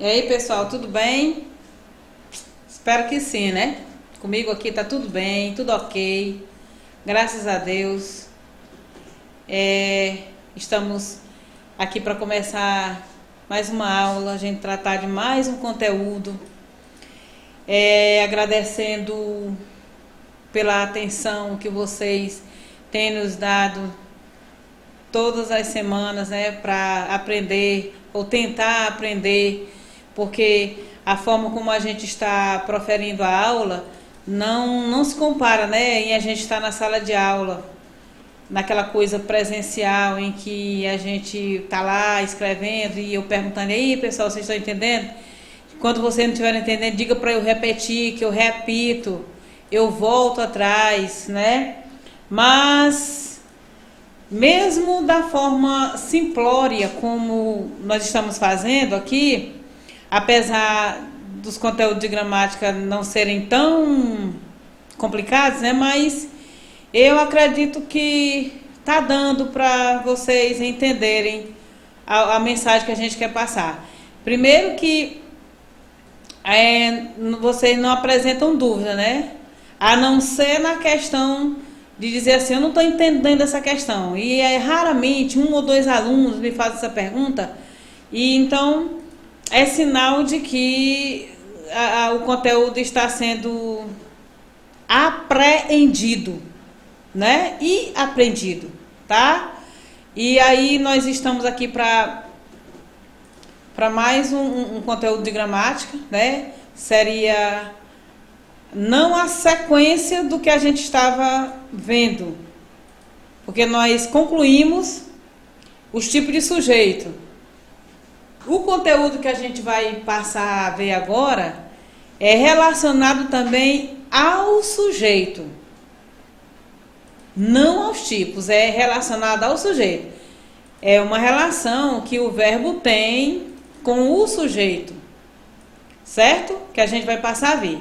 E aí, pessoal, tudo bem? Espero que sim, né? Comigo aqui tá tudo bem, tudo ok. Graças a Deus. Estamos aqui para começar mais uma aula, a gente tratar de mais um conteúdo. Agradecendo pela atenção que vocês têm nos dado todas as semanas, né, para aprender ou tentar aprender, porque a forma como a gente está proferindo a aula não se compara, né, em a gente estar na sala de aula, naquela coisa presencial em que a gente está lá escrevendo e eu perguntando, e aí, pessoal, vocês estão entendendo? Quando vocês não estiverem entendendo, diga para eu repetir, que eu repito, eu volto atrás, né? Mas mesmo da forma simplória como nós estamos fazendo aqui, apesar dos conteúdos de gramática não serem tão complicados, né? Mas eu acredito que tá dando para vocês entenderem a mensagem que a gente quer passar. Primeiro que vocês não apresentam dúvida, né? A não ser na questão de dizer assim, eu não estou entendendo essa questão. E raramente um ou dois alunos me fazem essa pergunta, e então é sinal de que o conteúdo está sendo apreendido, né? E aprendido, tá? E aí nós estamos aqui para mais um conteúdo de gramática, né? Seria não a sequência do que a gente estava vendo, porque nós concluímos os tipos de sujeito. O conteúdo que a gente vai passar a ver agora é relacionado também ao sujeito, não aos tipos, é relacionado ao sujeito. É uma relação que o verbo tem com o sujeito, certo? Que a gente vai passar a ver.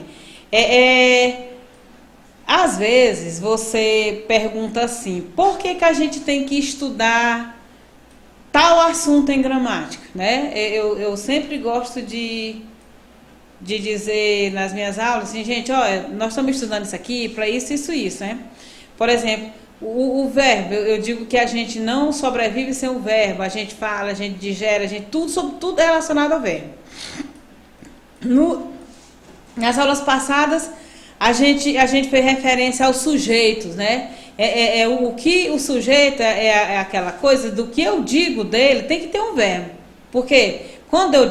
Às vezes você pergunta assim, por que a gente tem que estudar tal assunto em gramática, né? Eu sempre gosto de dizer nas minhas aulas assim, gente, olha, nós estamos estudando isso aqui para isso, né? Por exemplo, o verbo, eu digo que a gente não sobrevive sem o verbo, a gente fala, a gente digere, tudo é relacionado ao verbo. Nas aulas passadas, a gente fez referência aos sujeitos, né? O que o sujeito é aquela coisa do que eu digo dele, tem que ter um verbo. Porque quando eu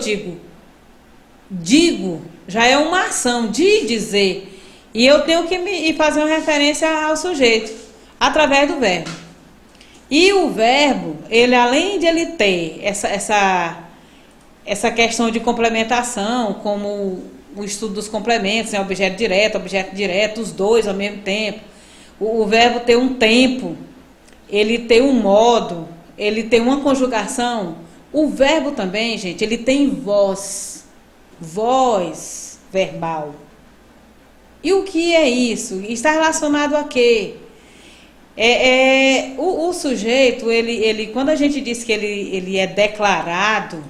digo, já é uma ação de dizer. E eu tenho que fazer uma referência ao sujeito, através do verbo. E o verbo, ele além de ele ter essa questão de complementação, como o estudo dos complementos, né? Objeto direto, os dois ao mesmo tempo. O verbo tem um tempo, ele tem um modo, ele tem uma conjugação. O verbo também, gente, ele tem voz verbal. E o que é isso? Está relacionado a quê? O sujeito, ele, quando a gente diz que ele é declarado,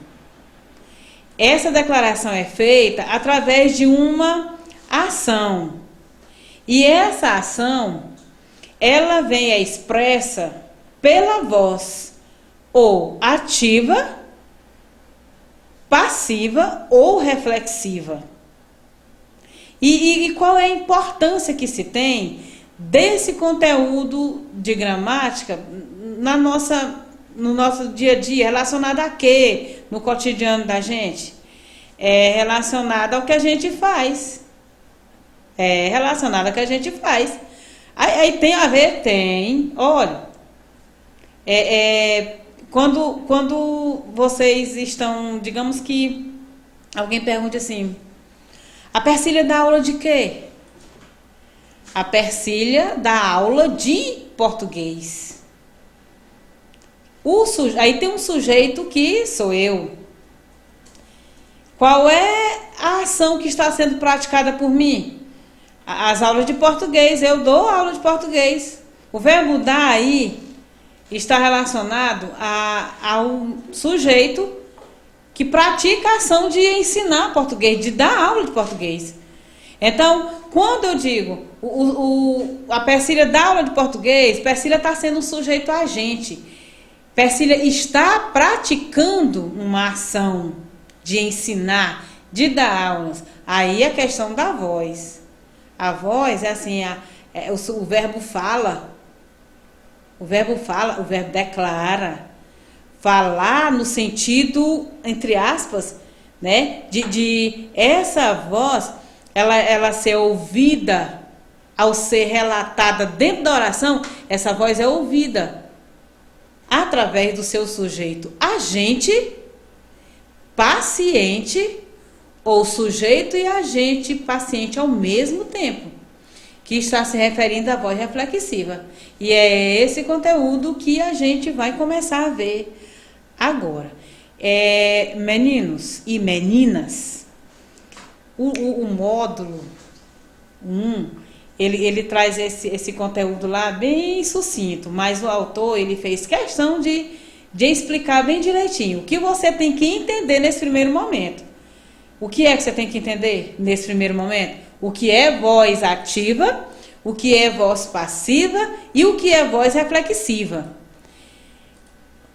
essa declaração é feita através de uma ação. E essa ação, ela vem expressa pela voz, ou ativa, passiva ou reflexiva. E qual é a importância que se tem desse conteúdo de gramática no nosso dia a dia, relacionado a quê? No cotidiano da gente? É relacionado ao que a gente faz. Aí tem a ver? Tem. Olha, quando vocês estão, digamos que alguém pergunte assim, a Persília dá aula de quê? A Persília dá aula de português. Aí tem um sujeito que sou eu. Qual é a ação que está sendo praticada por mim? As aulas de português, eu dou aula de português. O verbo dar aí está relacionado ao sujeito que pratica a ação de ensinar português, de dar aula de português. Então, quando eu digo a Persília dá aula de português, Persília está sendo um sujeito agente. Persília está praticando uma ação de ensinar, de dar aulas. Aí a questão da voz. A voz é assim, o verbo fala. O verbo fala, o verbo declara. Falar no sentido, entre aspas, né, de essa voz, ela ser ouvida ao ser relatada dentro da oração, essa voz é ouvida através do seu sujeito agente, paciente, ou sujeito e agente paciente ao mesmo tempo, que está se referindo à voz reflexiva. E é esse conteúdo que a gente vai começar a ver agora. Meninos e meninas, o módulo 1, ele traz esse conteúdo lá bem sucinto, mas o autor ele fez questão de explicar bem direitinho o que você tem que entender nesse primeiro momento. O que é que você tem que entender nesse primeiro momento? O que é voz ativa, o que é voz passiva e o que é voz reflexiva.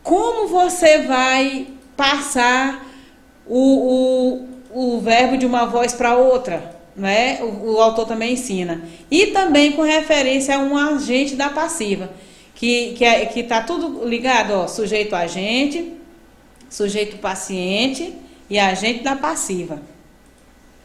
Como você vai passar o verbo de uma voz para outra? Né? O autor também ensina. E também com referência a um agente da passiva, que está tudo ligado, ó, sujeito agente, sujeito paciente e agente da passiva.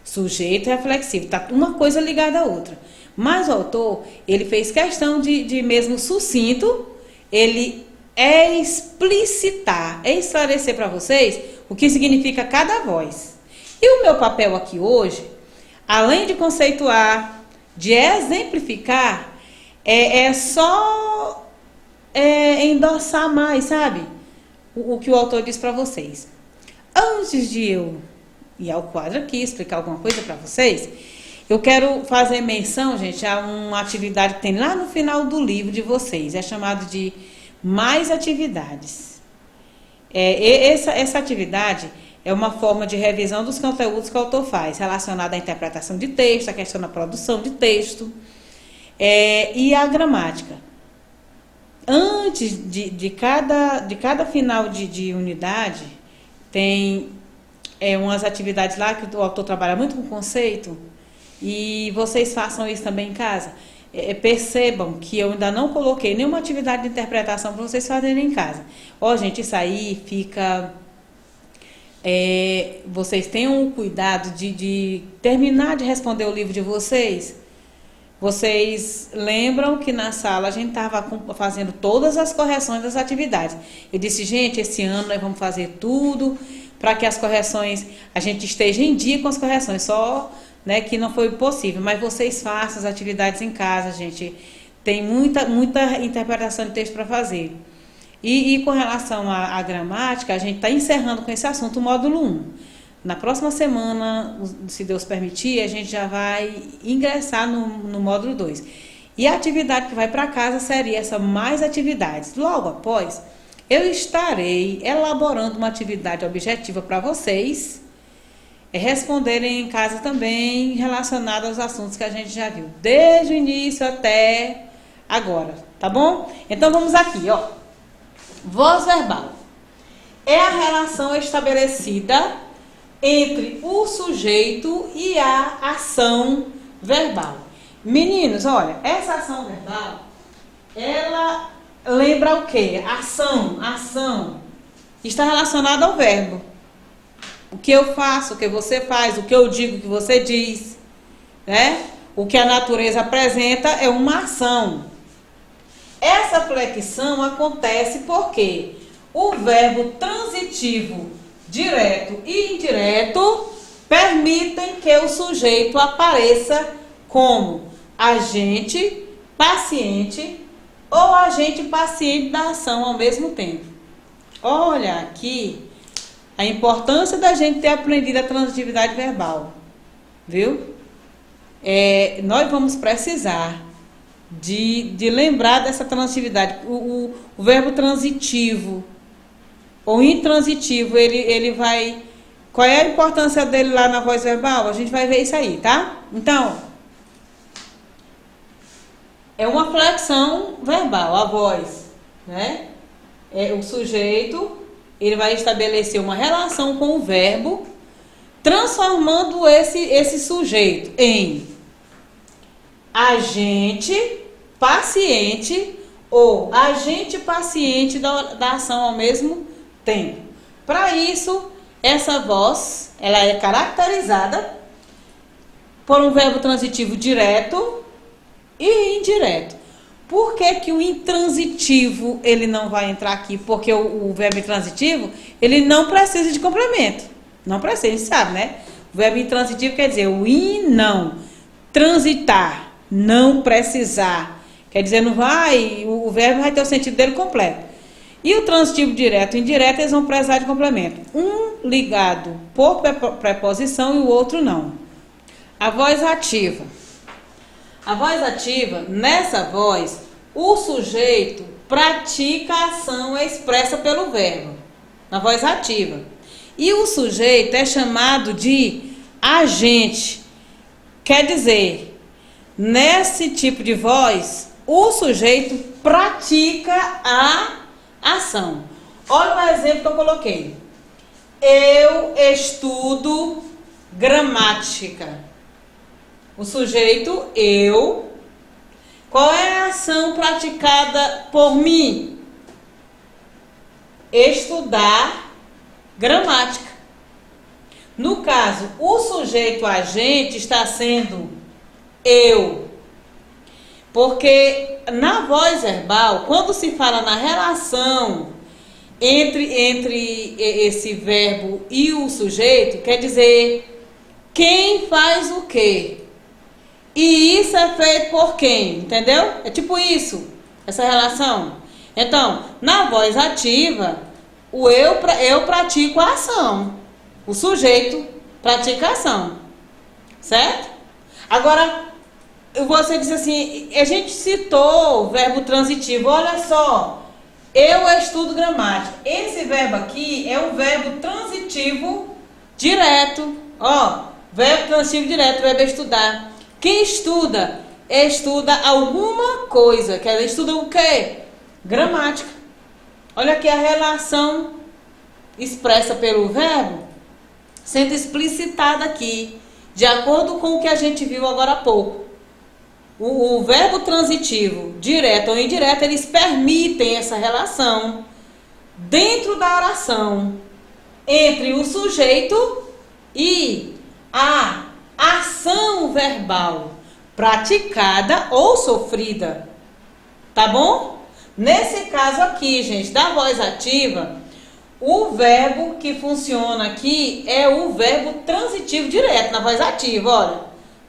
Sujeito reflexivo, tá uma coisa ligada à outra. Mas o autor, ele fez questão de mesmo sucinto, ele explicitar, esclarecer para vocês o que significa cada voz. E o meu papel aqui hoje, além de conceituar, de exemplificar, é só endossar mais, sabe? O que o autor diz para vocês. Antes de eu ir ao quadro aqui, explicar alguma coisa para vocês, eu quero fazer menção, gente, a uma atividade que tem lá no final do livro de vocês. É chamado de Mais Atividades. Essa atividade é uma forma de revisão dos conteúdos que o autor faz, relacionada à interpretação de texto, à questão da produção de texto e à gramática. Antes de cada final de unidade, tem umas atividades lá que o autor trabalha muito com conceito, e vocês façam isso também em casa. Percebam que eu ainda não coloquei nenhuma atividade de interpretação para vocês fazerem em casa. Gente, isso aí fica... vocês tenham o cuidado de terminar de responder o livro de vocês. Vocês lembram que na sala a gente estava fazendo todas as correções das atividades. Eu disse, gente, esse ano nós vamos fazer tudo para que as correções, a gente esteja em dia com as correções, só, né, que não foi possível. Mas vocês façam as atividades em casa, gente. Tem muita interpretação de texto para fazer. E com relação à gramática, a gente está encerrando com esse assunto o módulo 1. Na próxima semana, se Deus permitir, a gente já vai ingressar no módulo 2. E a atividade que vai para casa seria essa Mais Atividades. Logo após, eu estarei elaborando uma atividade objetiva para vocês responderem em casa também, relacionada aos assuntos que a gente já viu, desde o início até agora, tá bom? Então vamos aqui, ó. Voz verbal é a relação estabelecida entre o sujeito e a ação verbal. Meninos, olha, essa ação verbal, ela lembra o quê? Ação. Está relacionada ao verbo. O que eu faço, o que você faz, o que eu digo, o que você diz, né? O que a natureza apresenta é uma ação. Essa flexão acontece porque o verbo transitivo direto e indireto permitem que o sujeito apareça como agente, paciente ou agente passivo da ação ao mesmo tempo. Olha aqui a importância da gente ter aprendido a transitividade verbal, viu? Nós vamos precisar de lembrar dessa transitividade. O verbo transitivo ou intransitivo, ele vai Qual é a importância dele lá na voz verbal? A gente vai ver isso aí, tá? Então, é uma flexão verbal, a voz, né? É o sujeito, ele vai estabelecer uma relação com o verbo, transformando esse sujeito em agente, paciente ou agente paciente da ação ao mesmo tempo. Para isso, essa voz, ela é caracterizada por um verbo transitivo direto e indireto. Por que que o intransitivo ele não vai entrar aqui? Porque o verbo intransitivo, ele não precisa de complemento. Não precisa, a gente sabe, né? O verbo intransitivo quer dizer o não, transitar, não precisar. Quer dizer, não vai, o verbo vai ter o sentido dele completo. E o transitivo direto e indireto, eles vão precisar de complemento. Um ligado por preposição e o outro não. A voz ativa. A voz ativa, nessa voz, o sujeito pratica a ação expressa pelo verbo. Na voz ativa. E o sujeito é chamado de agente. Quer dizer, nesse tipo de voz, o sujeito pratica a ação. Olha o exemplo que eu coloquei. Eu estudo gramática. O sujeito, eu. Qual é a ação praticada por mim? Estudar gramática. No caso, o sujeito agente está sendo eu. Porque na voz verbal, quando se fala na relação entre esse verbo e o sujeito, quer dizer quem faz o quê? E isso é feito por quem? Entendeu? É tipo isso, essa relação. Então, na voz ativa, o eu pratico a ação. O sujeito pratica a ação. Certo? Agora, você disse assim, a gente citou o verbo transitivo. Olha só, eu estudo gramática. Esse verbo aqui é um verbo transitivo direto. Ó, verbo transitivo direto, verbo estudar. Quem estuda, estuda alguma coisa. Quer dizer, estuda o quê? Gramática. Olha aqui a relação expressa pelo verbo sendo explicitada aqui, de acordo com o que a gente viu agora há pouco. O verbo transitivo, direto ou indireto, eles permitem essa relação dentro da oração entre o sujeito e a ação verbal praticada ou sofrida. Tá bom? Nesse caso aqui, gente, da voz ativa, o verbo que funciona aqui é o verbo transitivo direto na voz ativa, olha.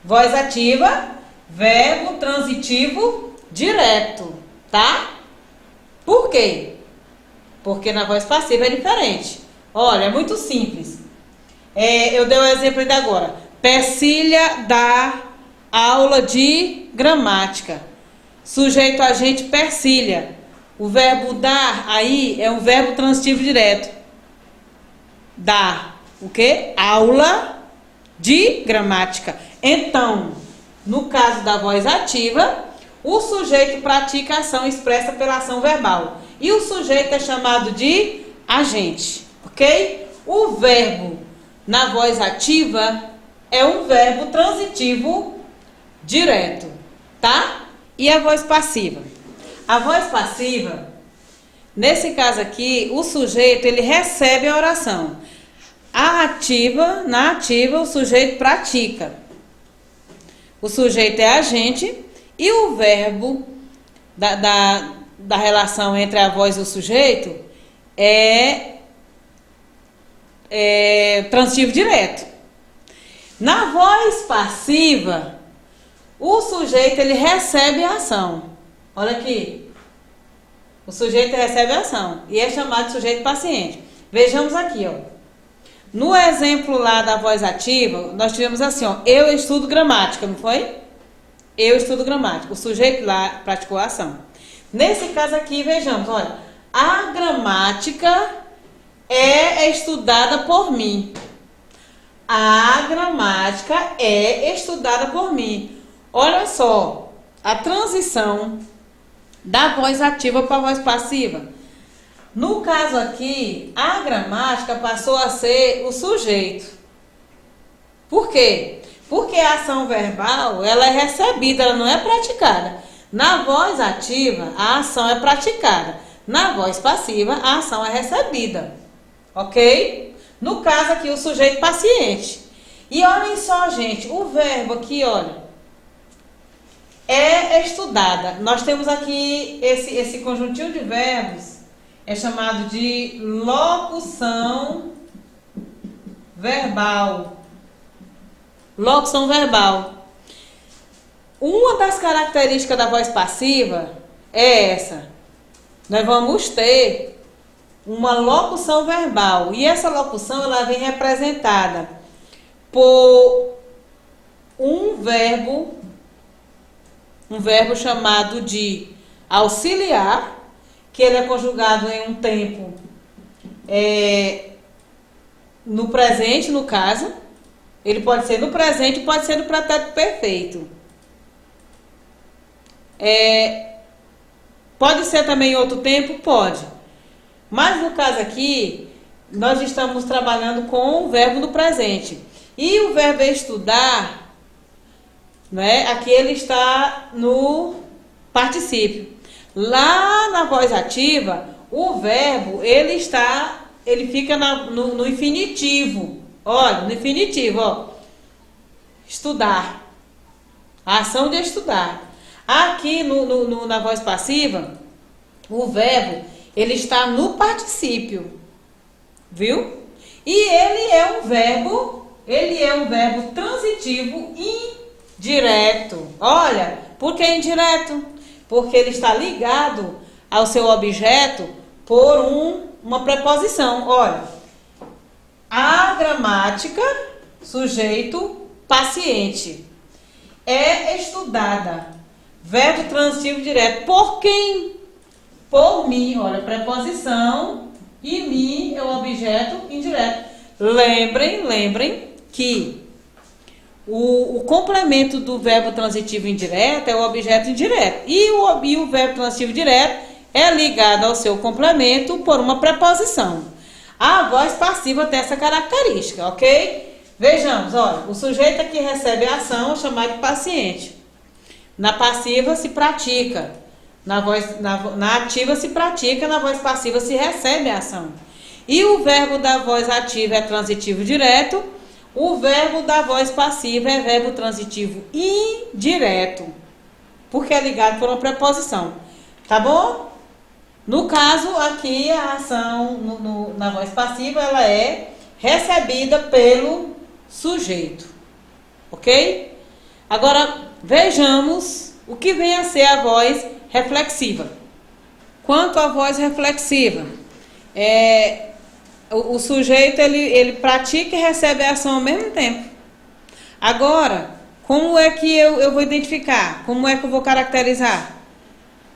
Voz ativa, verbo transitivo direto, tá? Por quê? Porque na voz passiva é diferente. Olha, é muito simples. Eu dei o exemplo ainda agora. Persília dá aula de gramática. Sujeito agente Persília. O verbo dar aí é um verbo transitivo direto. Dar o quê? Aula de gramática. Então, no caso da voz ativa, o sujeito pratica a ação expressa pela ação verbal. E o sujeito é chamado de agente, ok? O verbo na voz ativa é um verbo transitivo direto, tá? E a voz passiva? A voz passiva, nesse caso aqui, o sujeito ele recebe a oração. Na ativa, o sujeito pratica. O sujeito é agente e o verbo da relação entre a voz e o sujeito é transitivo direto. Na voz passiva, o sujeito ele recebe a ação. Olha aqui. O sujeito recebe a ação e é chamado de sujeito paciente. Vejamos aqui, ó. No exemplo lá da voz ativa, nós tivemos assim, ó. Eu estudo gramática, não foi? Eu estudo gramática. O sujeito lá praticou a ação. Nesse caso aqui, vejamos, olha. A gramática é estudada por mim. A gramática é estudada por mim. Olha só, a transição da voz ativa para a voz passiva. No caso aqui, a gramática passou a ser o sujeito. Por quê? Porque a ação verbal, ela é recebida, ela não é praticada. Na voz ativa, a ação é praticada. Na voz passiva, a ação é recebida. Ok? No caso aqui, o sujeito paciente. E olhem só, gente, o verbo aqui, olha, é estudada. Nós temos aqui esse conjuntinho de verbos, é chamado de locução verbal. Locução verbal. Uma das características da voz passiva é essa. Nós vamos ter uma locução verbal. E essa locução, ela vem representada por um verbo chamado de auxiliar, que ele é conjugado em um tempo no presente, no caso. Ele pode ser no presente, pode ser no pretérito perfeito. Pode ser também em outro tempo? Pode. Mas no caso aqui, nós estamos trabalhando com o verbo no presente. E o verbo estudar, né? Aqui ele está no particípio. Lá na voz ativa, o verbo, ele fica no infinitivo. Olha, no infinitivo, ó. Estudar. A ação de estudar. Aqui na voz passiva, o verbo, ele está no particípio. Viu? E ele é um verbo transitivo indireto. Olha, por que indireto? Porque ele está ligado ao seu objeto por uma preposição. Olha, a gramática, sujeito, paciente, é estudada. Verbo transitivo direto. Por quem? Por mim. Olha, preposição e mim é o objeto indireto. Lembrem que o complemento do verbo transitivo indireto é o objeto indireto. E o verbo transitivo direto é ligado ao seu complemento por uma preposição. A voz passiva tem essa característica, ok? Vejamos, olha, o sujeito aqui recebe a ação chamada de paciente. Na passiva se pratica, na ativa se pratica, na voz passiva se recebe a ação. E o verbo da voz ativa é transitivo direto, o verbo da voz passiva é verbo transitivo indireto, porque é ligado por uma preposição. Tá bom? No caso aqui, a ação na voz passiva, ela é recebida pelo sujeito. Ok? Agora, vejamos o que vem a ser a voz reflexiva. Quanto à voz reflexiva, o sujeito ele pratica e recebe a ação ao mesmo tempo. Agora, como é que eu vou identificar? Como é que eu vou caracterizar?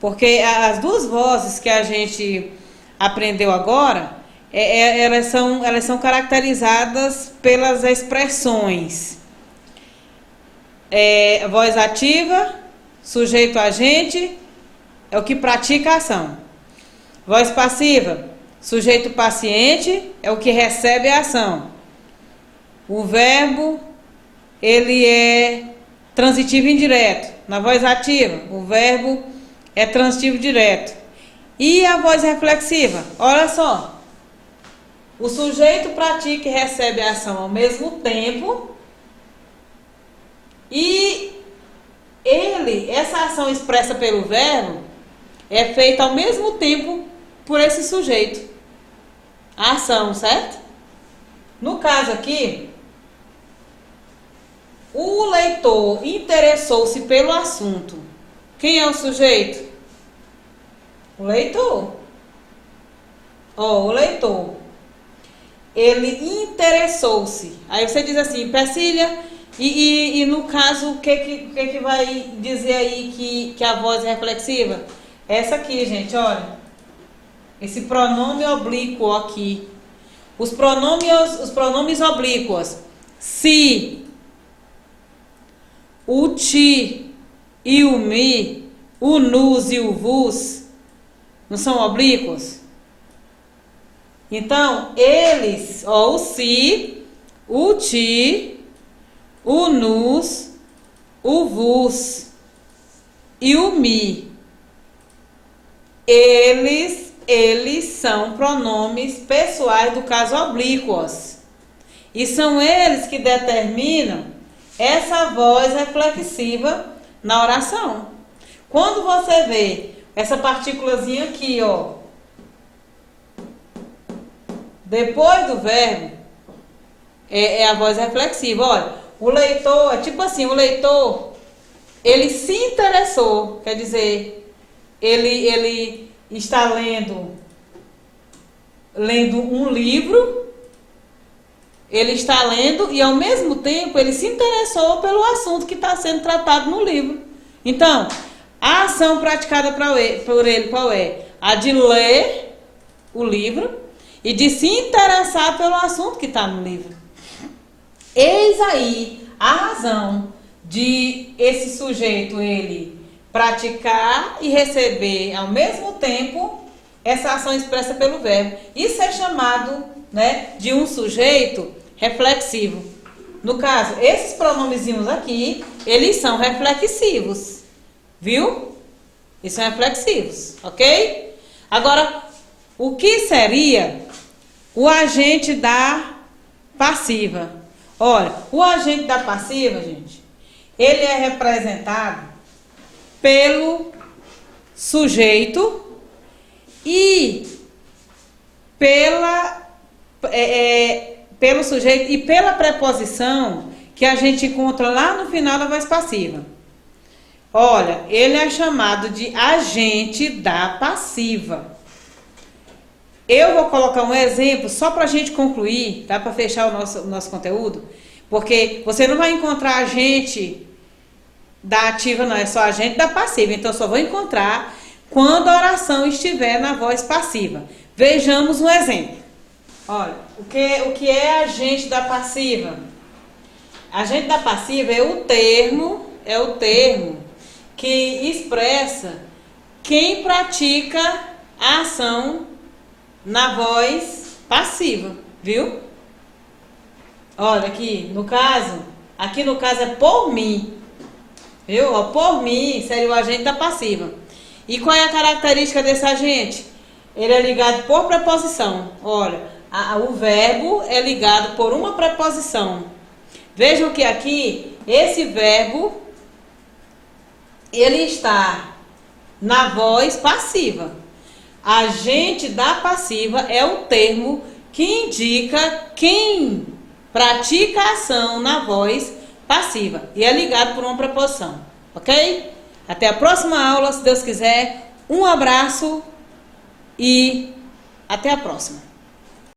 Porque as duas vozes que a gente aprendeu agora, elas são caracterizadas pelas expressões. Voz ativa, sujeito agente, é o que pratica a ação. Voz passiva, sujeito paciente, é o que recebe a ação. O verbo, ele é transitivo indireto. Na voz ativa, o verbo é transitivo direto. E a voz reflexiva, olha só. O sujeito pratica e recebe a ação ao mesmo tempo. E essa ação expressa pelo verbo é feita ao mesmo tempo por esse sujeito. A ação, certo? No caso aqui, o leitor interessou-se pelo assunto. Quem é o sujeito? O leitor. O leitor. Ele interessou-se. Aí você diz assim, Persília, e no caso, o que vai dizer aí que a voz é reflexiva? Essa aqui, gente, olha. Esse pronome oblíquo aqui. Os pronomes oblíquos se, o ti e o mi, o nus e o vos, não são oblíquos? Então, eles, ó, o si, o ti, o nus, o vos e o mi, eles são pronomes pessoais do caso oblíquos. E são eles que determinam essa voz reflexiva na oração. Quando você vê essa partículazinha aqui, ó, depois do verbo, é a voz reflexiva. Olha, o leitor, é tipo assim, o leitor, ele se interessou, quer dizer, ele está lendo um livro, ele está lendo e ao mesmo tempo ele se interessou pelo assunto que está sendo tratado no livro. Então, a ação praticada por ele qual é? A de ler o livro e de se interessar pelo assunto que está no livro. Eis aí a razão de esse sujeito ele praticar e receber ao mesmo tempo essa ação expressa pelo verbo. Isso é chamado, né, de um sujeito reflexivo. No caso, esses pronomezinhos aqui, eles são reflexivos. Viu? Eles são reflexivos, ok? Agora, o que seria o agente da passiva? Olha, o agente da passiva, gente, ele é representado pelo sujeito e pelo sujeito e pela preposição que a gente encontra lá no final da voz passiva. Olha, ele é chamado de agente da passiva. Eu vou colocar um exemplo só para a gente concluir, tá? Para fechar o nosso conteúdo, porque você não vai encontrar agente da ativa, não, é só agente da passiva. Então, eu só vou encontrar quando a oração estiver na voz passiva. Vejamos um exemplo. Olha, o que é agente da passiva? Agente da passiva é o termo que expressa quem pratica a ação na voz passiva, viu? Olha aqui no caso é por mim, viu? Ó, por mim seria o agente da passiva. E qual é a característica desse agente? Ele é ligado por preposição. Olha, o verbo é ligado por uma preposição. Vejam que aqui esse verbo ele está na voz passiva. Agente da passiva é o termo que indica quem pratica a ação na voz passiva e é ligado por uma preposição, ok? Até a próxima aula, se Deus quiser. Um abraço e até a próxima.